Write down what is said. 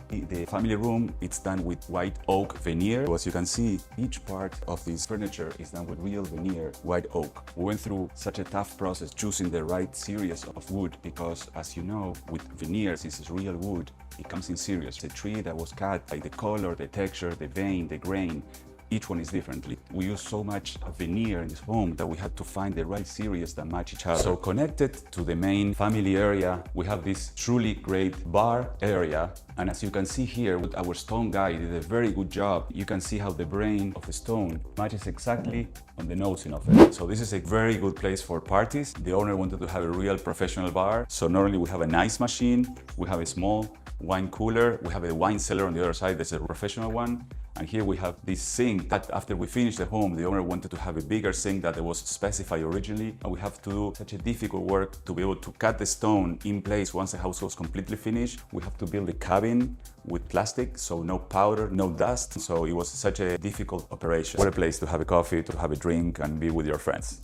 The family room, it's done with white oak veneer. So as you can see, each part of this furniture is done with real veneer, white oak. We went through such a tough process choosing the right series of wood because, as you know, with veneers, this is real wood. It comes in series. The tree that was cut, by the color, the texture, the vein, the grain, each one is differently. We use so much veneer in this home that we had to find the right series that match each other. So connected to the main family area, we have this truly great bar area. And as you can see here, with our stone guy did a very good job. You can see how the grain of the stone matches exactly on the nosing of it. So this is a very good place for parties. The owner wanted to have a real professional bar. So not only we have an ice machine, we have a small wine cooler, we have a wine cellar on the other side, that's a professional one. And here we have this sink that after we finished the home, the owner wanted to have a bigger sink that was specified originally. And we have to do such a difficult work to be able to cut the stone in place once the house was completely finished. We have to build a cabin with plastic, so no powder, no dust. So it was such a difficult operation. What a place to have a coffee, to have a drink and be with your friends.